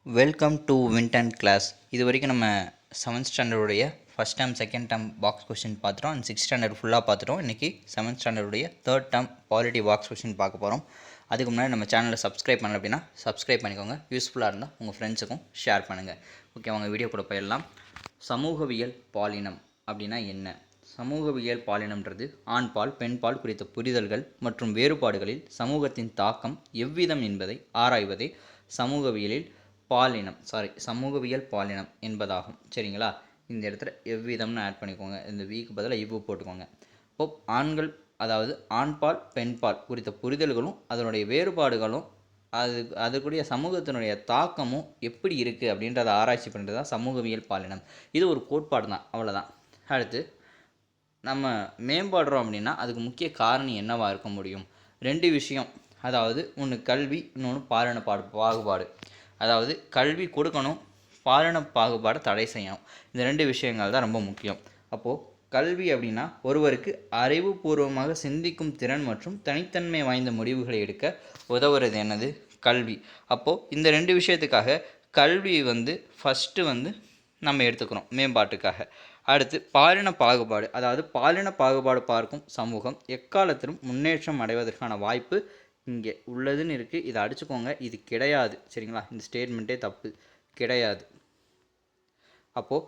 Welcome to வின்டன் class. இது வரைக்கும் நம்ம 7th ஸ்டாண்டர்டுடைய first term second term box question பார்த்துட்டோம். அண்ட் 6th ஸ்டாண்டர்ட் ஃபுல்லாக பார்த்துட்டோம். இன்றைக்கி 7th ஸ்டாண்டர்டுடைய third term polity box question பார்க்க போகிறோம். அதுக்கு முன்னாடி நம்ம சேனலை சப்ஸ்கிரைப் பண்ணல அப்படின்னா சப்ஸ்கிரைப் பண்ணிக்கோங்க. யூஸ்ஃபுல்லாக இருந்தால் உங்கள் ஃப்ரெண்ட்ஸுக்கும் ஷேர் பண்ணுங்கள். ஓகே, அவங்க வீடியோ கூட போயிடலாம். சமூகவியல் பாலினம் அப்படின்னா என்ன? சமூகவியல் பாலினம்ன்றது ஆண் பால் பெண் பால் குறித்த புரிதல்கள் மற்றும் வேறுபாடுகளில் சமூகத்தின் தாக்கம் எவ்விதம் என்பதை ஆராய்வதே சமூகவியலில் சமூகவியல் பாலினம் என்பதாகும். சரிங்களா? இந்த இடத்துல எவ்விதம்னு ஆட் பண்ணிக்கோங்க. இந்த வீக்கு பதிலாக இவ்வு போட்டுக்கோங்க. இப்போ ஆண்கள், அதாவது ஆண்பால் பெண்பால் குறித்த புரிதல்களும் அதனுடைய வேறுபாடுகளும் அதுக்குரிய சமூகத்தினுடைய தாக்கமும் எப்படி இருக்குது அப்படின்றத ஆராய்ச்சி பண்ணுறது தான் சமூகவியல் பாலினம். இது ஒரு கோட்பாடு தான், அவ்வளோதான். அடுத்து நம்ம மேம்பாடுறோம் அப்படின்னா அதுக்கு முக்கிய காரணி என்னவாக இருக்க முடியும்? 2 விஷயம். அதாவது ஒன்று கல்வி, இன்னொன்று பாலின பாகுபாடு. அதாவது கல்வி கொடுக்கணும், பாலின பாகுபாடை தடை செய்யணும். இந்த 2 விஷயங்கள் தான் ரொம்ப முக்கியம். அப்போது கல்வி அப்படின்னா ஒருவருக்கு அறிவுபூர்வமாக சிந்திக்கும் திறன் மற்றும் தனித்தன்மை வாய்ந்த முடிவுகளை எடுக்க உதவுறது என்னது? கல்வி. அப்போது இந்த 2 விஷயத்துக்காக கல்வி ஃபஸ்ட்டு நம்ம எடுத்துக்கிறோம் மேம்பாட்டுக்காக. அடுத்து பாலின பாகுபாடு. அதாவது பாலின பாகுபாடு பார்க்கும் சமூகம் எக்காலத்திலும் முன்னேற்றம் அடைவதற்கான வாய்ப்பு இங்கே உள்ளதுன்னு இருக்குது. இதை அடிச்சுக்கோங்க. இது கிடையாது. சரிங்களா? இந்த ஸ்டேட்மெண்ட்டே தப்பு, கிடையாது. அப்போது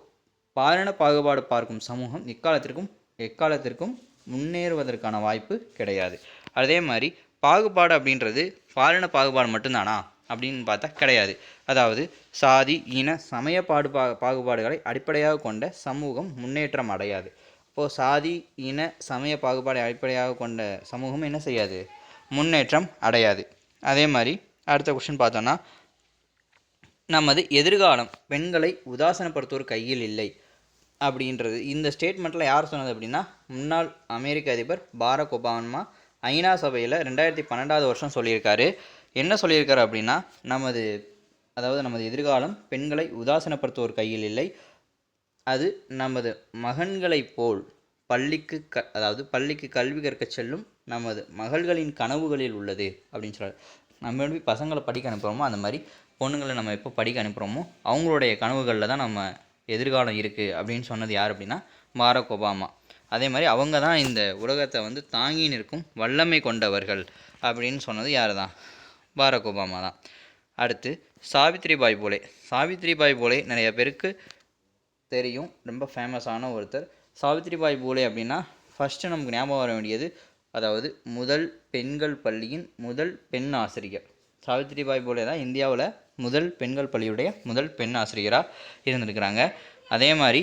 பாலின பாகுபாடு பார்க்கும் சமூகம் எக்காலத்திற்கும் முன்னேறுவதற்கான வாய்ப்பு கிடையாது. அதே மாதிரி பாகுபாடு அப்படின்றது பாலின பாகுபாடு மட்டும்தானா அப்படின்னு பார்த்தா கிடையாது. அதாவது சாதி, இன, சமய பாகுபாடுகளை அடிப்படையாக கொண்ட சமூகம் முன்னேற்றம் அடையாது. இப்போது சாதி, இன, சமய பாகுபாடை அடிப்படையாக கொண்ட சமூகம் என்ன செய்யாது? முன்னேற்றம் அடையாது. அதே மாதிரி அடுத்த கொஸ்டின் பார்த்தோன்னா, நமது எதிர்காலம் பெண்களை உதாசனப்படுத்துவோர் கையில் இல்லை அப்படின்றது இந்த ஸ்டேட்மெண்ட்டில் யார் சொன்னது அப்படின்னா, முன்னாள் அமெரிக்க அதிபர் பாரக் ஒபாமா ஐநா சபையில் 2012 சொல்லியிருக்காரு. என்ன சொல்லியிருக்காரு அப்படின்னா, நமது எதிர்காலம் பெண்களை உதாசனப்படுத்துவோர் கையில் இல்லை, அது நமது மகன்களைப் போல் பள்ளிக்கு கல்வி கற்க செல்லும் நமது மகள்களின் கனவுகளில் உள்ளது அப்படின்னு சொல்கிறார். நம்ம எப்படி பசங்களை படிக்க அனுப்புகிறோமோ அந்த மாதிரி பொண்ணுங்களை நம்ம எப்போ படிக்க அனுப்புகிறோமோ அவங்களுடைய கனவுகளில் தான் நம்ம எதிர்காலம் இருக்குது அப்படின்னு சொன்னது யார் அப்படின்னா பாரக் ஒபாமா. அதே மாதிரி அவங்க தான் இந்த உலகத்தை தாங்கி நிற்கும் வல்லமை கொண்டவர்கள் அப்படின்னு சொன்னது யார் தான்? பாரக் ஒபாமா தான். அடுத்து சாவித்ரிபாய் பூலே நிறைய பேருக்கு தெரியும், ரொம்ப ஃபேமஸான ஒருத்தர். சாவித்ரிபாய் பூலே அப்படின்னா ஃபஸ்ட்டு நமக்கு ஞாபகம் வர வேண்டியது, அதாவது முதல் பெண்கள் பள்ளியின் முதல் பெண் ஆசிரியர். சாவித்ரிபாய் பூலே தான் இந்தியாவில் முதல் பெண்கள் பள்ளியுடைய முதல் பெண் ஆசிரியராக இருந்திருக்கிறாங்க. அதே மாதிரி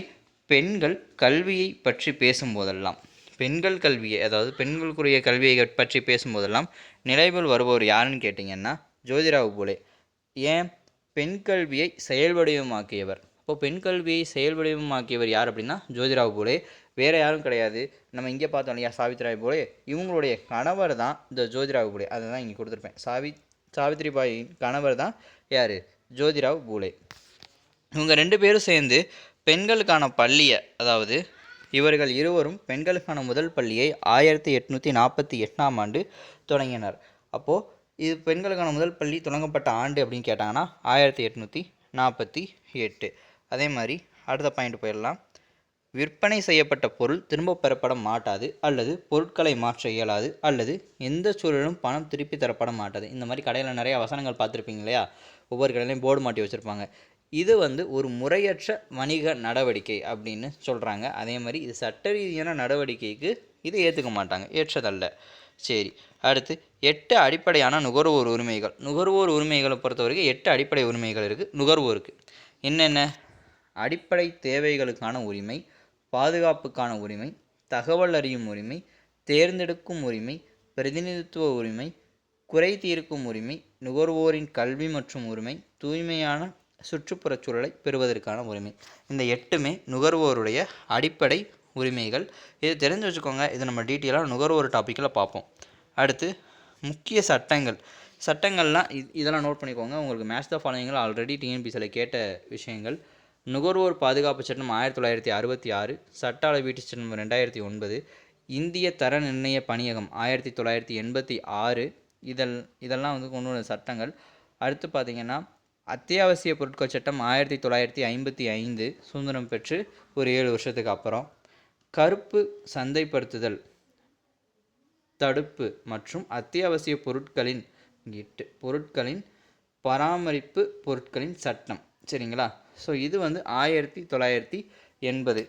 பெண்கள் கல்வியை பற்றி பேசும்போதெல்லாம், பெண்கள் கல்வியை, அதாவது பெண்களுக்குரிய கல்வியை பற்றி பேசும்போதெல்லாம் நினைவில் வருபவர் யாருன்னு கேட்டிங்கன்னா ஜோதிராவ் பூலே. ஏன்? பெண் கல்வியை செயல்வடிவமாக்கியவர். அப்போது பெண் கல்வியை செயல்வடிவமாக்கியவர் யார் அப்படின்னா ஜோதிராவ் பூலே. வேறு யாரும் கிடையாது. நம்ம இங்கே பார்த்தோம் இல்லையா சாவித்ரிபாய் பூலே, இவங்களுடைய கணவர் தான் இந்த ஜோதிராவ் பூலே. அதை தான் இங்கே கொடுத்துருப்பேன். சாவித்ரிபாயின் கணவர் தான் யார்? ஜோதிராவ் பூலே. இவங்க 2 பேரும் சேர்ந்து பெண்களுக்கான பள்ளியை, அதாவது இவர்கள் இருவரும் பெண்களுக்கான முதல் பள்ளியை 1848 தொடங்கினர். அப்போது இது பெண்களுக்கான முதல் பள்ளி தொடங்கப்பட்ட ஆண்டு அப்படின்னு கேட்டாங்கன்னா 1848. அதே மாதிரி அடுத்த பாயிண்ட் போயிடலாம். விற்பனை செய்யப்பட்ட பொருள் திரும்ப பெறப்பட மாட்டாது, அல்லது பொருட்களை மாற்ற இயலாது, அல்லது எந்த சூழலும் பணம் திருப்பி தரப்பட மாட்டாது. இந்த மாதிரி கடையில் நிறைய வசனங்கள் பார்த்துருப்பீங்க இல்லையா? ஒவ்வொரு கடையிலையும் போர்டு மாட்டி வச்சுருப்பாங்க. இது ஒரு முறையற்ற வணிக நடவடிக்கை அப்படின்னு சொல்கிறாங்க. அதே மாதிரி இது சட்ட ரீதியான நடவடிக்கைக்கு இது ஏற்றுக்க மாட்டாங்க, ஏற்றதல்ல. சரி, அடுத்து 8 அடிப்படையான நுகர்வோர் உரிமைகளை பொறுத்தவரைக்கும் 8 அடிப்படை உரிமைகள் இருக்குது நுகர்வோருக்கு. என்னென்ன? அடிப்படை தேவைகளுக்கான உரிமை, பாதுகாப்புக்கான உரிமை, தகவல் அறியும் உரிமை, தேர்ந்தெடுக்கும் உரிமை, பிரதிநிதித்துவ உரிமை, குறை தீர்க்கும் உரிமை, நுகர்வோரின் கல்வி மற்றும் உரிமை, தூய்மையான சுற்றுப்புறச் சூழலை பெறுவதற்கான உரிமை. இந்த 8மே நுகர்வோருடைய அடிப்படை உரிமைகள். இது தெரிஞ்சு வச்சுக்கோங்க. இது நம்ம டீட்டெயிலாக நுகர்வோர் டாப்பிக்கில் பார்ப்போம். அடுத்து முக்கிய சட்டங்கள்லாம் இதெல்லாம் நோட் பண்ணிக்கோங்க. உங்களுக்கு மேட்ச் த ஃபாலோயிங்கில் ஆல்ரெடி டிஎன்பிசியில் கேட்ட விஷயங்கள். நுகர்வோர் பாதுகாப்பு சட்டம் 1966, சட்ட அளவீட்டு சட்டம் 2009, இந்திய தர நிர்ணய பணியகம் 1986. இதெல்லாம் கொண்டு வந்த சட்டங்கள். அடுத்து பார்த்திங்கன்னா அத்தியாவசிய பொருட்கள் சட்டம் 1955 சுதந்திரம் பெற்று ஒரு 7 வருஷத்துக்கு அப்புறம். கருப்பு சந்தைப்படுத்துதல் தடுப்பு மற்றும் அத்தியாவசிய பொருட்களின் பராமரிப்பு பொருட்களின் சட்டம். சரிங்களா? ஸோ இது வந்து 1980.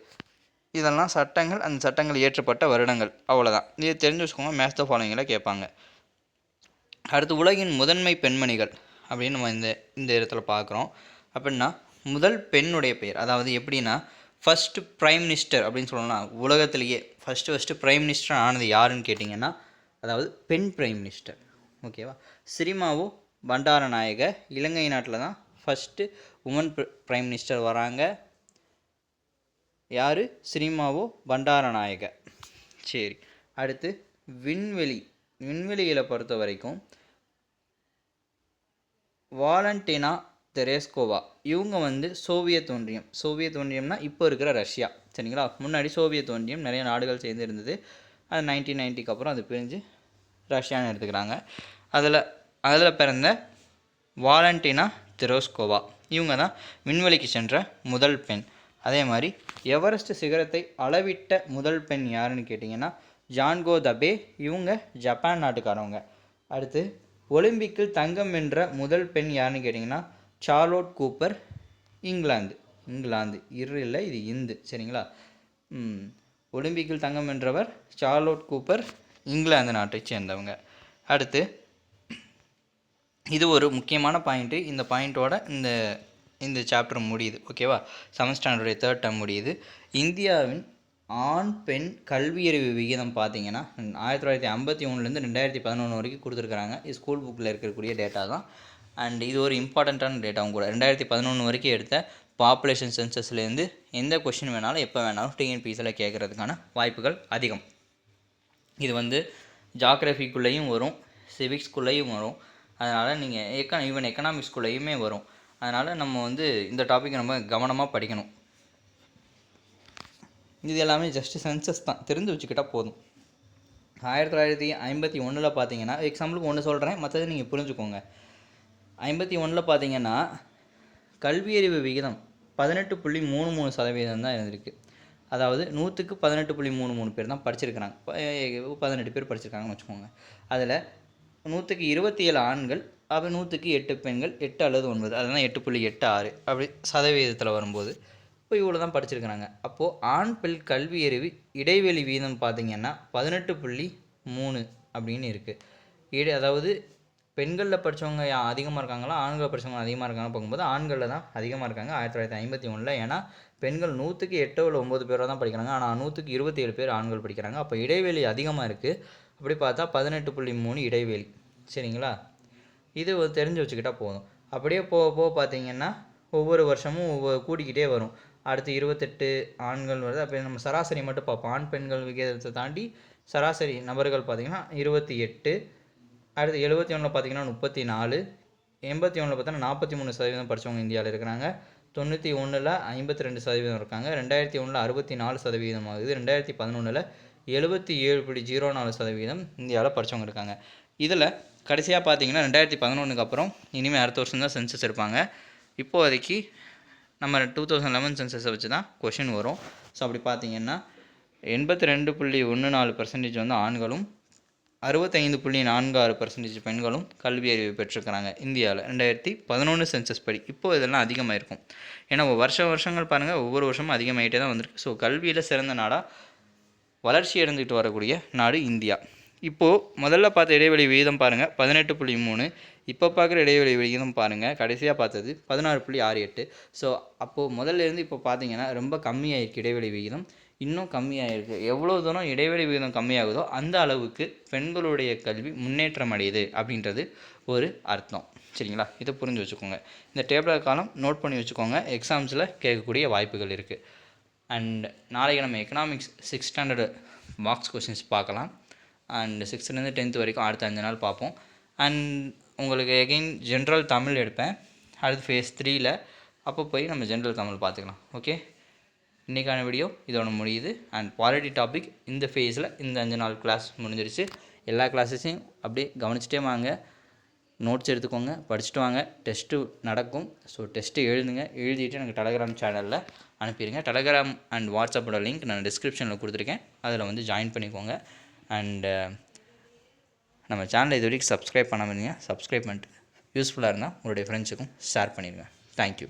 இதெல்லாம் சட்டங்கள், அந்த சட்டங்கள் இயற்றப்பட்ட வருடங்கள். அவ்வளோதான். இது தெரிஞ்சு வச்சுக்கோங்க. மேட்ச் த ஃபாலோயிங்கில் கேட்பாங்க. அடுத்து உலகின் முதன்மை பெண்மணிகள் அப்படின்னு நம்ம இந்த இடத்துல பார்க்குறோம். அப்படின்னா முதல் பெண்ணுடைய பெயர், அதாவது எப்படின்னா ஃபஸ்ட்டு ப்ரைம் மினிஸ்டர் அப்படின்னு சொல்லலாம். உலகத்திலேயே ஃபஸ்ட்டு ப்ரைம் மினிஸ்டர் ஆனது யாருன்னு கேட்டிங்கன்னா, அதாவது பெண் ப்ரைம் மினிஸ்டர். ஓகேவா? சிறிமாவோ பண்டாரநாயக. இலங்கை நாட்டில் தான் ஃபஸ்ட்டு உமன் ப்ரைம் மினிஸ்டர் வராங்க. யார்? சிறிமாவோ பண்டாரநாயக. சரி, அடுத்து விண்வெளியில் பொறுத்த வரைக்கும் வாலண்டினா தெரேஸ்கோவா. இவங்க வந்து சோவியத் ஒன்றியம்னா இப்போ இருக்கிற ரஷ்யா. சரிங்களா? முன்னாடி சோவியத் ஒன்றியம் நிறைய நாடுகள் சேர்ந்து இருந்தது. அது 1990க்கு அப்புறம் அது பிரிஞ்சு ரஷ்யான்னு எடுத்துக்கிறாங்க. அதில் பிறந்த வாலண்டினா தெரேஸ்கோவா இவங்க தான் விண்வெளிக்கு சென்ற முதல் பெண். அதே மாதிரி எவரெஸ்ட் சிகரத்தை அளவிட்ட முதல் பெண் யாருன்னு கேட்டிங்கன்னா ஜான்கோ தபே. இவங்க ஜப்பான் நாட்டுக்காரவங்க. அடுத்து ஒலிம்பிக்கில் தங்கம் வென்ற முதல் பெண் யாருன்னு கேட்டிங்கன்னா சார்லோட் கூப்பர். இங்கிலாந்து இல்லை, இது இந்து. சரிங்களா? ஒலிம்பிக்கில் தங்கம் வென்றவர் சார்லோட் கூப்பர், இங்கிலாந்து நாட்டை சேர்ந்தவங்க. அடுத்து இது ஒரு முக்கியமான பாயிண்ட்டு. இந்த பாயிண்ட்டோட இந்த சாப்டர் முடியுது. ஓகேவா? 7th ஸ்டாண்டர்டுடைய 3rd டேர்ம் முடியுது. இந்தியாவின் ஆண் பெண் கல்வியறிவு விகிதம் பார்த்தீங்கன்னா 1951லேருந்து 2011 வரைக்கும் கொடுத்துருக்குறாங்க. இது ஸ்கூல் புக்கில் இருக்கக்கூடிய டேட்டா தான். அண்ட் இது ஒரு இம்பார்ட்டண்ட்டான டேட்டாவும் கூட. 2011 வரைக்கும் எடுத்த பாப்புலேஷன் சென்சஸ்லேருந்து எந்த கொஷின் வேணாலும் எப்போ வேணாலும் டிஎன்பிஎஸ்சியில் கேட்குறதுக்கான வாய்ப்புகள் அதிகம். இது வந்து ஜாக்ரஃபிக்குள்ளேயும் வரும், சிவிக்ஸ்குள்ளேயும் வரும். அதனால் நீங்கள் ஈவன் எக்கனாமிக்ஸ்குள்ளேயுமே வரும். அதனால் நம்ம வந்து இந்த டாபிக் நம்ம கவனமாக படிக்கணும். இது எல்லாமே ஜஸ்ட்டு சென்சஸ் தான், தெரிஞ்சு வச்சுக்கிட்டால் போதும். 1951 பார்த்தீங்கன்னா, எக்ஸாம்பிளுக்கு ஒன்று சொல்கிறேன், மற்றது நீங்கள் புரிஞ்சுக்கோங்க. 51 பார்த்தீங்கன்னா கல்வியறிவு விகிதம் 18.33% தான் இருந்திருக்கு. அதாவது 100க்கு 18.33 பேர் தான் படிச்சிருக்கிறாங்க. 18 பேர் படிச்சிருக்காங்கன்னு வச்சுக்கோங்க. அதில் 100க்கு 27 ஆண்கள், அப்போ 100க்கு 8 பெண்கள், 8 அல்லது 9, அதெல்லாம் 8.86 அப்படி சதவீதத்தில் வரும்போது இப்போ இவ்வளோ தான் படிச்சிருக்கிறாங்க. அப்போது ஆண் பெண் கல்வியறிவு இடைவெளி வீதம் பார்த்திங்கன்னா 18.3 அப்படின்னு இருக்குது. அதாவது பெண்களில் படித்தவங்க அதிகமாக இருக்காங்களா, ஆண்களில் படித்தவங்க அதிகமாக இருக்காங்க பார்க்கும்போது ஆண்களில் தான் அதிகமாக இருக்காங்க 1951. ஏன்னா பெண்கள் 100க்கு 8 இல்லை 9 பேராக தான் படிக்கிறாங்க. ஆனால் 100க்கு 27 பேர் ஆண்கள் படிக்கிறாங்க. அப்போ இடைவெளி அதிகமாக இருக்குது. அப்படி பார்த்தா 18.3 இடைவெளி. சரிங்களா? இது தெரிஞ்சு வச்சுக்கிட்டால் போதும். அப்படியே போக போக பார்த்தீங்கன்னா ஒவ்வொரு வருஷமும் கூடிக்கிட்டே வரும். அடுத்து 28 ஆண்கள் வருது. அப்போ நம்ம சராசரி மட்டும் பார்ப்போம். ஆண் பெண்கள் விகிதத்தை தாண்டி சராசரி நபர்கள் பார்த்திங்கன்னா 28. அடுத்து 71 பார்த்திங்கன்னா 34. 81 பார்த்தோன்னா 43% படித்தவங்க இந்தியாவில் இருக்கிறாங்க. 91 52% இருக்காங்க. 2001 64% ஆகுது. 2011 77.04% இந்தியாவில் படித்தவங்க இருக்காங்க. இதில் கடைசியாக பார்த்தீங்கன்னா 2011க்கு அப்புறம் இனிமேல் அடுத்த வருஷம் தான் சென்சஸ் எடுப்பாங்க. இப்போதைக்கு நம்ம 2011 சென்சஸை வச்சு தான் கொஷின் வரும். ஸோ அப்படி பார்த்தீங்கன்னா 82.14% வந்து ஆண்களும் 65.46% பெண்களும் கல்வி அறிவு பெற்றிருக்கிறாங்க இந்தியாவில் 2011 சென்சஸ் படி. இப்போது இதெல்லாம் அதிகமாக இருக்கும். ஏன்னா வருஷங்கள் பாருங்கள், ஒவ்வொரு வருஷமும் அதிகமாகிட்டே தான் வந்திருக்கு. ஸோ கல்வியில் சிறந்த நாடாக வளர்ச்சி அடைந்துக்கிட்டு வரக்கூடிய நாடு இந்தியா. இப்போது முதல்ல பார்த்த இடைவெளி விகிதம் பாருங்கள் 18.3. இப்போ பார்க்குற இடைவெளி விகிதம் பாருங்கள், கடைசியாக பார்த்தது 16.68. ஸோ அப்போது முதல்லேருந்து இப்போ பார்த்தீங்கன்னா ரொம்ப கம்மியாயிருக்கு இடைவெளி விகிதம். இன்னும் கம்மியாகிருக்கு. எவ்வளோ தூரம் இடைவெளி விகிதம் கம்மியாகுதோ அந்த அளவுக்கு பெண்களுடைய கல்வி முன்னேற்றம் அடையுது அப்படின்றது ஒரு அர்த்தம். சரிங்களா? இதை புரிஞ்சு வச்சுக்கோங்க. இந்த டேபிள் காலம் நோட் பண்ணி வச்சுக்கோங்க. எக்ஸாம்ஸில் கேட்கக்கூடிய வாய்ப்புகள் இருக்குது. அண்ட் நாளைக்கு நம்ம economics 6th standard box questions பார்க்கலாம். அண்ட் 6th 10th வரைக்கும் அடுத்த 5 நாள் பார்ப்போம். அண்ட் உங்களுக்கு எகெயின் ஜென்ரல் தமிழ் எடுப்பேன் அடுத்து phase 3ல். அப்போ போய் நம்ம ஜென்ரல் தமிழ் பார்த்துக்கலாம். ஓகே, இன்றைக்கான வீடியோ இதோட முடியுது. அண்ட் பாலிட்டி டாபிக் இந்த ஃபேஸில் இந்த 5 நாள் கிளாஸ் முடிஞ்சிருச்சு. எல்லா கிளாஸஸையும் அப்படியே கவனிச்சிட்டே வாங்க. நோட்ஸ் எடுத்துக்கோங்க, படிச்சுட்டு வாங்க. டெஸ்ட்டு நடக்கும். ஸோ டெஸ்ட்டு எழுதுங்க. எழுதிட்டு எனக்கு டெலகிராம் சேனலில் அனுப்பிடுங்க. டெலகிராம் அண்ட் வாட்ஸ்அப்போட லிங்க் நான் டிஸ்கிரிப்ஷனில் கொடுத்துருக்கேன். அதில் வந்து ஜாயின் பண்ணிக்கோங்க. அண்டு நம்ம சேனலை இது வரைக்கும் சப்ஸ்கிரைப் பண்ணாமல் இருந்தீங்க, சப்ஸ்கிரைப் பண்ணிட்டு யூஸ்ஃபுல்லாக இருந்தால் உங்களுடைய ஃப்ரெண்ட்ஸுக்கும் ஷேர் பண்ணிடுங்க. தேங்க்யூ.